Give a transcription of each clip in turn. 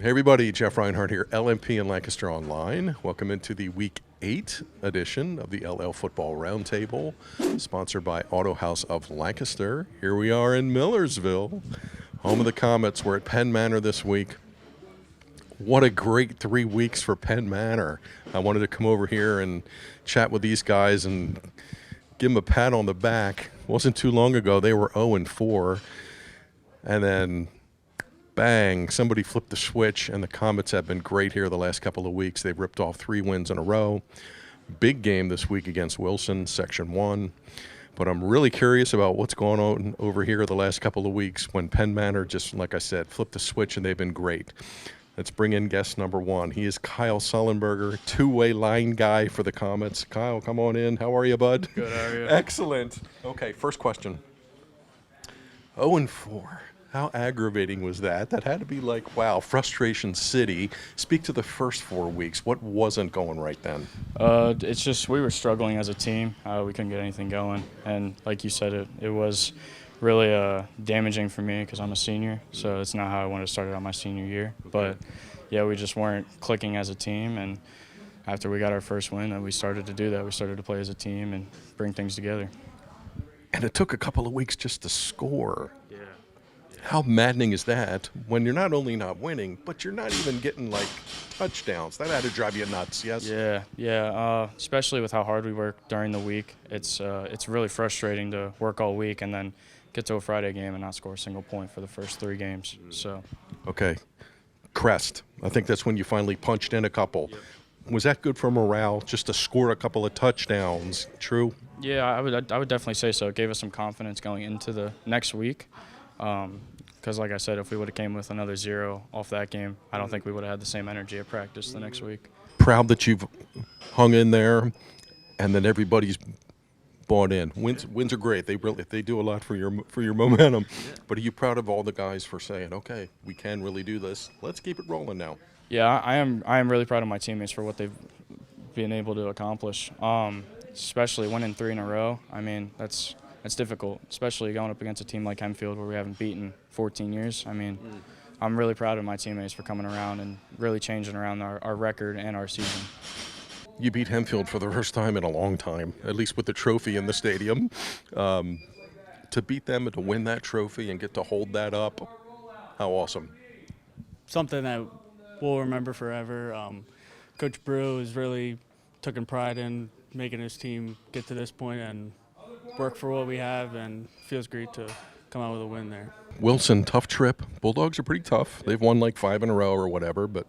Hey everybody, Jeff Reinhardt here, LMP and Lancaster Online. Welcome into the Week 8 edition of the LL Football Roundtable, sponsored by Auto House of Lancaster. Here we are in Millersville, home of the Comets. We're at Penn Manor this week. What a great 3 weeks for Penn Manor. I wanted to come over here and chat with these guys and give them a pat on the back. It wasn't too long ago, they were 0-4, and then bang, somebody flipped the switch, and the Comets have been great here the last couple of weeks. They've ripped off 3 wins in a row. Big game this week against Wilson, Section 1. But I'm really curious about what's going on over here the last couple of weeks when Penn Manor just, like I said, flipped the switch, and they've been great. Let's bring in guest number 1. He is Kyle Sullenberger, two-way line guy for the Comets. Kyle, come on in. How are you, bud? Good, how are you? Excellent. Okay, first question. 0-4. How aggravating was that? That had to be like, wow, frustration city. Speak to the first 4 weeks. What wasn't going right then? It's just we were struggling as a team. We couldn't get anything going. And like you said, it was really damaging for me because I'm a senior. So it's not how I wanted to start out my senior year. Okay. But, yeah, we just weren't clicking as a team. And after we got our first win, we started to do that. We started to play as a team and bring things together. And it took a couple of weeks just to score. Yeah. How maddening is that when you're not only not winning, but you're not even getting, like, touchdowns? That had to drive you nuts, yes? Yeah. Especially with how hard we work during the week. It's really frustrating to work all week and then get to a Friday game and not score a single point for the first 3 games. So. Okay. Crest. I think that's when you finally punched in a couple. Yep. Was that good for morale, just to score a couple of touchdowns? True? Yeah, I would definitely say so. It gave us some confidence going into the next week. Because, like I said, if we would have came with another 0 off that game, I don't think we would have had the same energy at practice the next week. Proud that you've hung in there, and that everybody's bought in. Wins are great. They do a lot for your momentum. Yeah. But are you proud of all the guys for saying, okay, we can really do this. Let's keep it rolling now. Yeah, I am really proud of my teammates for what they've been able to accomplish. Especially winning 3 in a row. I mean, that's difficult, especially going up against a team like Hempfield where we haven't beaten 14 years. I mean, I'm really proud of my teammates for coming around and really changing around our record and our season. You beat Hempfield for the first time in a long time, at least with the trophy in the stadium. To beat them and to win that trophy and get to hold that up, how awesome. Something that we'll remember forever. Coach Brew has really taken pride in making his team get to this point and work for what we have, and feels great to come out with a win there. Wilson, tough trip. Bulldogs are pretty tough. They've won like 5 in a row or whatever, but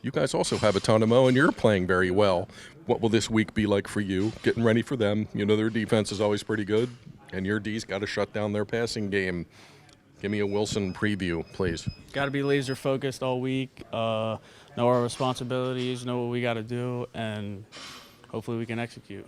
you guys also have a ton of mo, and you're playing very well. What will this week be like for you, getting ready for them? You know their defense is always pretty good, and your D's got to shut down their passing game. Give me a Wilson preview, please. Got to be laser focused all week, know our responsibilities, know what we got to do, and hopefully we can execute.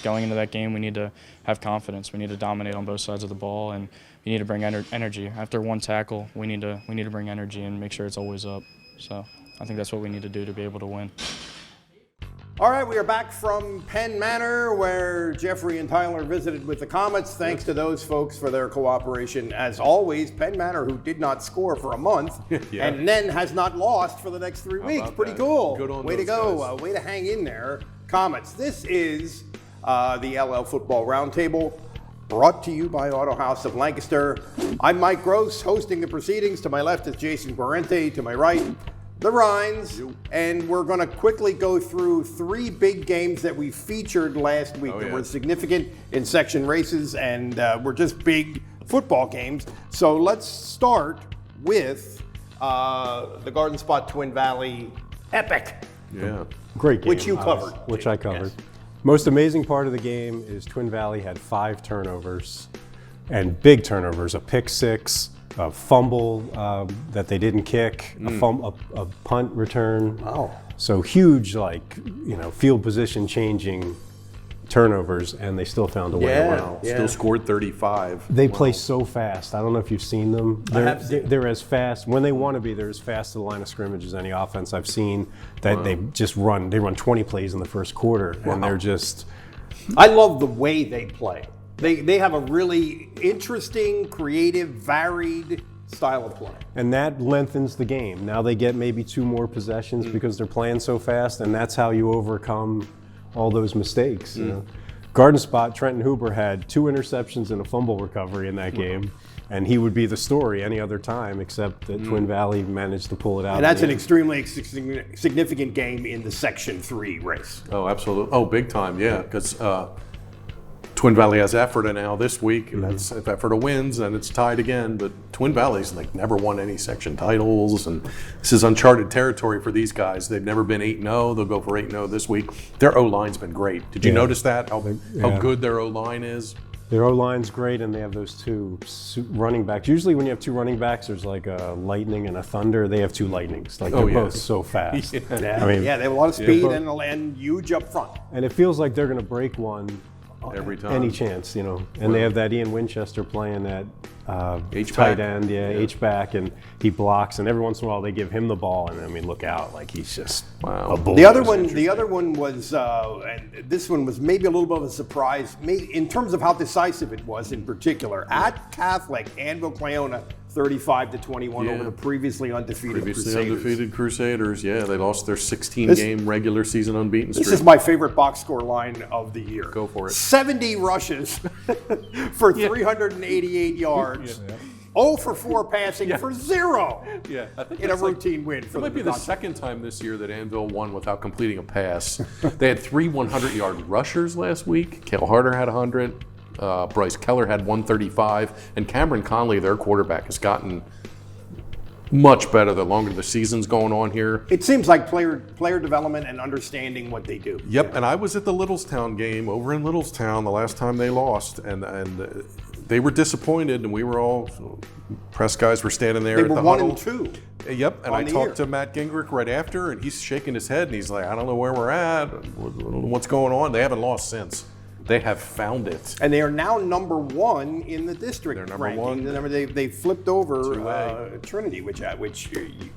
Going into that game, we need to have confidence. We need to dominate on both sides of the ball, and we need to bring energy. After 1 tackle, we need to bring energy and make sure it's always up. So I think that's what we need to do to be able to win. All right, we are back from Penn Manor, where Jeffrey and Tyler visited with the Comets. Thanks to those folks for their cooperation. As always, Penn Manor, who did not score for a month, yeah, and then has not lost for the next 3 weeks. Pretty that? Cool. Good on way to go. Way to hang in there, Comets. This is the LL Football Roundtable, brought to you by Auto House of Lancaster. I'm Mike Gross, hosting the proceedings. To my left is Jason Guarente. To my right, the Rhines. And we're going to quickly go through 3 big games that we featured last week that were significant in section races and were just big football games. So let's start with the Garden Spot Twin Valley Epic. Yeah. Great game. Which you covered. Which I covered. Yes. Most amazing part of the game is Twin Valley had 5 turnovers, and big turnovers, a pick 6, a fumble that they didn't kick, a punt return. Wow. So huge, field position changing turnovers, and they still found a way around. Yeah. Still scored 35. They play so fast. I don't know if you've seen them. They're as fast when they want to be. They're as fast to the line of scrimmage as any offense I've seen. That they just run. They run 20 plays in the first quarter, and they're just. I love the way they play. They have a really interesting, creative, varied style of play. And that lengthens the game. Now they get maybe 2 more possessions because they're playing so fast, and that's how you overcome all those mistakes. You know? Garden Spot, Trenton Huber had 2 interceptions and a fumble recovery in that game, and he would be the story any other time, except that Twin Valley managed to pull it out. And that's an extremely significant game in the Section 3 race. Oh, absolutely. Oh, big time, yeah, because Twin Valley has Ephrata now this week, and that's if Ephrata wins, then it's tied again. But Twin Valley's like never won any section titles, and this is uncharted territory for these guys. They've never been 8-0. They'll go for 8-0 this week. Their O-line's been great. Did you notice that? How good their O-line is? Their O-line's great, and they have those 2 running backs. Usually when you have 2 running backs, there's like a lightning and a thunder. They have 2 lightnings. Like they're both so fast. I mean, they have a lot of speed and huge up front. And it feels like they're going to break one every time. Any chance, you know. And they have that Ian Winchester playing at tight end, H-back, and he blocks, and every once in a while they give him the ball, and I mean, look out, like he's just a bull. The other one was, and this one was maybe a little bit of a surprise, in terms of how decisive it was in particular. At Catholic, Anvil Clayona, 35-21 over the previously undefeated Crusaders. Yeah, they lost their 16-game regular season unbeaten streak. This is my favorite box score line of the year. Go for it. 70 rushes for 388 yards. 0 for 4 passing for 0 in a routine win. It might be the second time this year that Anvil won without completing a pass. They had 3 100-yard rushers last week. Cale Harder had 100. Bryce Keller had 135, and Cameron Conley, their quarterback, has gotten much better the longer the season's going on here. It seems like player development and understanding what they do. Yep, and I was at the Littlestown game over in Littlestown the last time they lost, and they were disappointed, and we were all press guys were standing there. They at were the 1-2. Yep, and I talked to Matt Gingrich right after, and he's shaking his head, and he's like, I don't know where we're at, what's going on. They haven't lost since. They have found it. And they are now number 1 in the district. They're number ranking. 1. They flipped over Trinity, which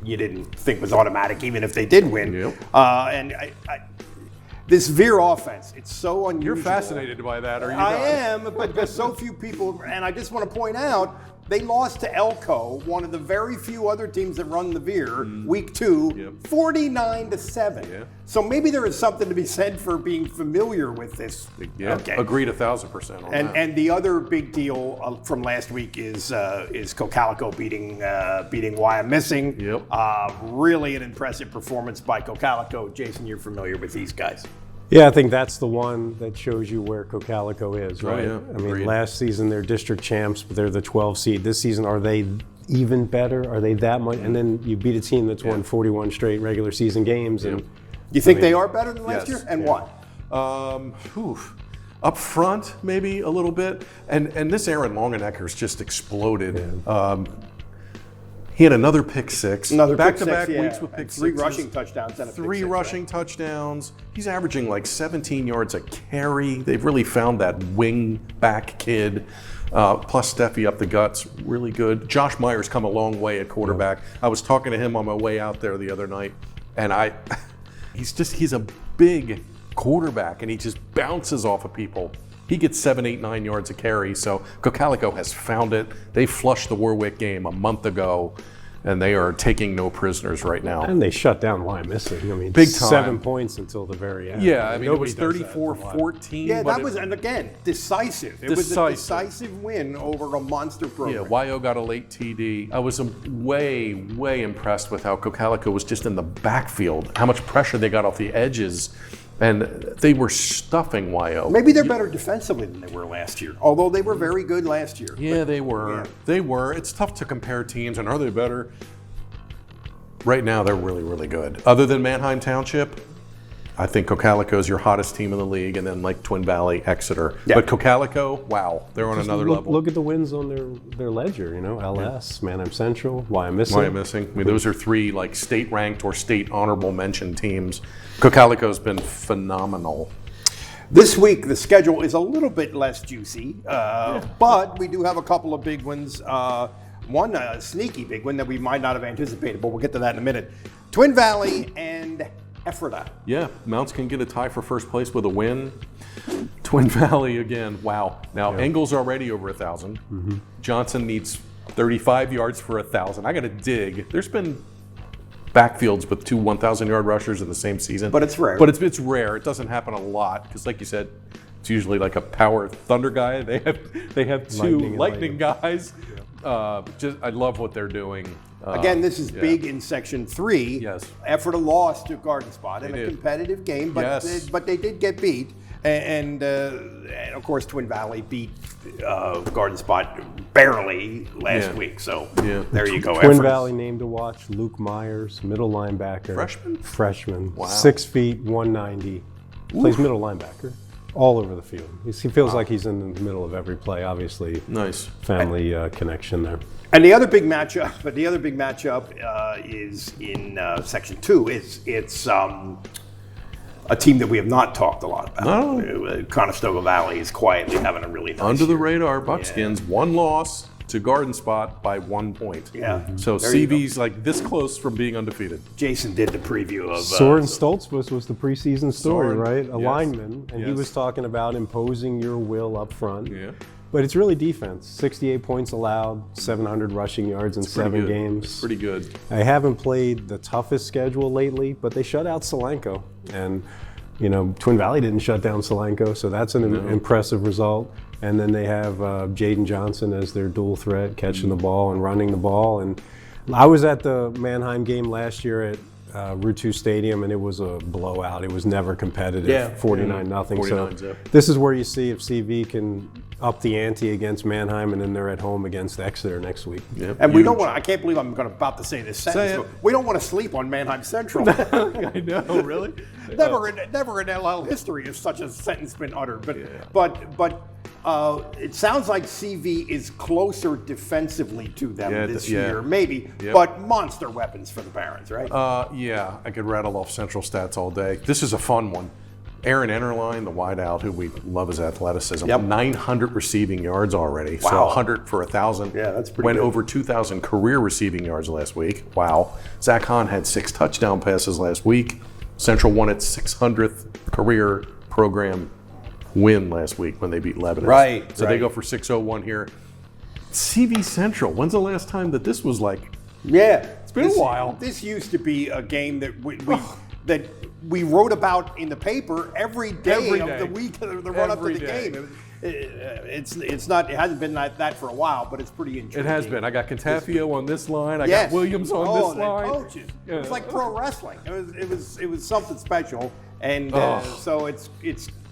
you didn't think was automatic, even if they did win. Yep. This Veer offense, it's so unusual. You're fascinated by that, are you? I am, but there's so few people, and I just want to point out, they lost to Elko, one of the very few other teams that run the Veer, week 2, 49-7. Yeah. So maybe there is something to be said for being familiar with this. Yeah, agreed 1,000% on that. And the other big deal from last week is Cocalico beating Wyomissing. Yep. Really an impressive performance by Cocalico. Jason, you're familiar with these guys. Yeah, I think that's the one that shows you where Cocalico is, right? Oh, yeah. I mean, last season they're district champs, but they're the 12 seed. This season, are they even better? Are they that much? And then you beat a team that's won 41 straight regular season games. And you think they are better than last year? And why? Up front, maybe a little bit. And this Aaron Longenecker's just exploded. Yeah. He had another pick six. Back-to-back weeks with pick 3 rushing touchdowns and a pick 3 six, rushing touchdowns. He's averaging like 17 yards a carry. They've really found that wing back kid. Plus Steffi up the guts, really good. Josh Meyer's come a long way at quarterback. I was talking to him on my way out there the other night, and he's a big quarterback, and he just bounces off of people. He gets 7, 8, 9 yards a carry. So Cocalico has found it. They flushed the Warwick game a month ago, and they are taking no prisoners right now. And they shut down Wyomissing. I mean, big time. 7 points until the very end. Yeah, I mean, it was 34-14. Yeah, that was, and again, decisive. It was a decisive win over a monster program. Yeah, YO got a late TD. I was way, way impressed with how Cocalico was just in the backfield, how much pressure they got off the edges. And they were stuffing YO. Maybe they're better defensively than they were last year, although they were very good last year. Yeah, they were. Yeah. They were. It's tough to compare teams, and are they better? Right now, they're really, really good. Other than Manheim Township, I think Cocalico is your hottest team in the league, and then like Twin Valley, Exeter. Yeah. But Cocalico, wow, they're on another level. Look at the wins on their ledger, LS, Manheim Central, Wyomissing. I mean, those are 3 like state-ranked or state honorable mention teams. Cocalico's been phenomenal. This week, the schedule is a little bit less juicy, but we do have a couple of big ones. One sneaky big one that we might not have anticipated, but we'll get to that in a minute. Twin Valley and Ephrata. Yeah, Mounts can get a tie for first place with a win. Twin Valley again, wow. Now, Engel's already over 1,000. Johnson needs 35 yards for 1,000. I got to dig. There's been backfields with 2 1,000-yard rushers in the same season. But it's rare. But it's rare. It doesn't happen a lot because, like you said, it's usually like a power thunder guy. They have 2 lightning guys. I love what they're doing. Again, this is big in Section 3. Yes. After the loss to Garden Spot in a competitive game, but they did get beat. And of course, Twin Valley beat Garden Spot barely last week. So there you go. Twin Valley name to watch: Luke Myers, middle linebacker. Freshman. Wow. 6 feet, 190. Plays middle linebacker. All over the field. He feels like he's in the middle of every play. Obviously, nice family connection there. And the other big matchup, is in Section 2. It's a team that we have not talked a lot about. No. Conestoga Valley is quietly having a really nice under the year. radar. Buckskins, 1 loss to Garden Spot by 1 point. Yeah. So CV's like this close from being undefeated. Jason did the preview of Soren Stoltzfus was the preseason story, Soren, right? A yes. lineman, and he was talking about imposing your will up front. Yeah. But it's really defense. 68 points allowed, 700 rushing yards in 7 games. It's pretty good. I haven't played the toughest schedule lately, but they shut out Solanco. And, you know, Twin Valley didn't shut down Solanco, so that's an impressive result. And then they have Jaden Johnson as their dual threat, catching the ball and running the ball. And I was at the Mannheim game last year at Route 2 Stadium, and it was a blowout. It was never competitive, 49-0. So this is where you see if CV can up the ante against Mannheim, and then they're at home against Exeter next week. Yep. And we don't want to, I can't believe I'm about to say this sentence, but we don't want to sleep on Mannheim Central. I know, really? Never in LL history has such a sentence been uttered. But it sounds like CV is closer defensively to them this year, maybe. Yep. But monster weapons for the Barons, right? Yeah, I could rattle off Central stats all day. This is a fun one. Aaron Enterline, the wideout, who we love his athleticism, 900 receiving yards already. Wow. So 100 for 1,000. Yeah, that's pretty Went good. over 2,000 career receiving yards last week. Wow. Zach Hahn had 6 touchdown passes last week. Central won its 600th career program win last week when they beat Lebanon. Right. So they go for 601 here. CV Central, when's the last time that this was like? Yeah. It's been a while. This used to be a game that we wrote about in the paper every day of the week, the run up to the game. It hasn't been like that for a while, but it's pretty intriguing. It has been. I got Contafio on this line. I got Williams on this line. Coaches. Yeah. It was like pro wrestling. It was something special, and so it's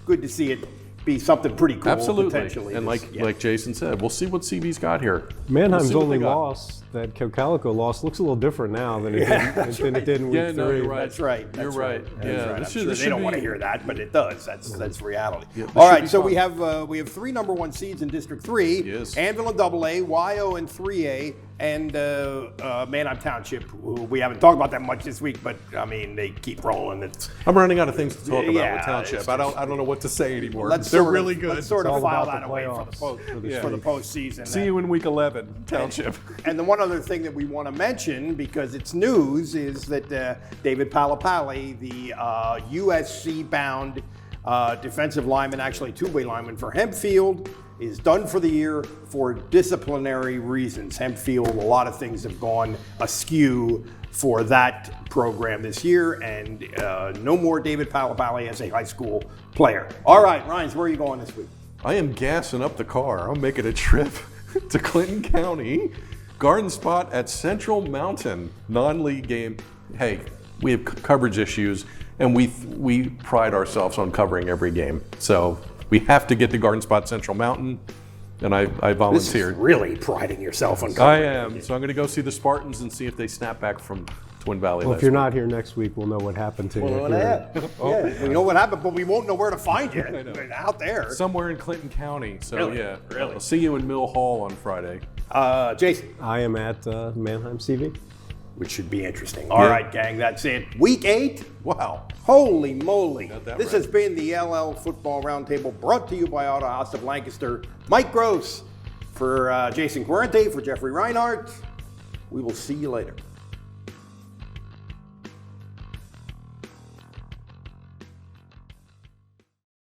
good to see it be something pretty cool. Absolutely. Potentially. And like Jason said, we'll see what CV's got here. Mannheim's only loss, that Calico loss, looks a little different now than it did in week 3. No, you're right. That's right. You're right. Yeah, I'm sure they don't want to hear that, but it does. That's reality. Yeah, all right, so we have 3 number 1 seeds in District 3. Yes. Anvil in AA, YO in 3A, and Manheim Township, who we haven't talked about that much this week, but I mean they keep rolling. I'm running out of things to talk about Yeah, with Township. I don't know what to say anymore. They're really good. Let's sort of all file about that the away playoffs for the postseason. See you in week 11, Township. And the one other thing that we want to mention, because it's news, is that David Palapali, the USC-bound defensive lineman, actually two-way lineman for Hempfield, is done for the year for disciplinary reasons. Hempfield, a lot of things have gone askew for that program this year, and no more David Palapali as a high school player. All right, Ryan, where are you going this week? I am gassing up the car. I'm making a trip to Clinton County. Garden Spot at Central Mountain, non-league game. Hey, we have coverage issues, and we pride ourselves on covering every game. So we have to get to Garden Spot Central Mountain, and I volunteered. This is really priding yourself on I covering. am. So I'm going to go see the Spartans and see if they snap back from Twin Valley. Well, if you're not here next week, we'll know what happened to you. We know what happened, but we won't know where to find you. Out there. Somewhere in Clinton County. So Really? yeah, Really? I'll see you in Mill Hall on Friday. Jason. I am at Mannheim CV. Which should be interesting. All right, gang, that's it. Week 8. Wow. Holy moly. Got that This right. has been the LL Football Roundtable, brought to you by Auto House of Lancaster. Mike Gross for Jason Quarente, for Jeffrey Reinhardt. We will see you later.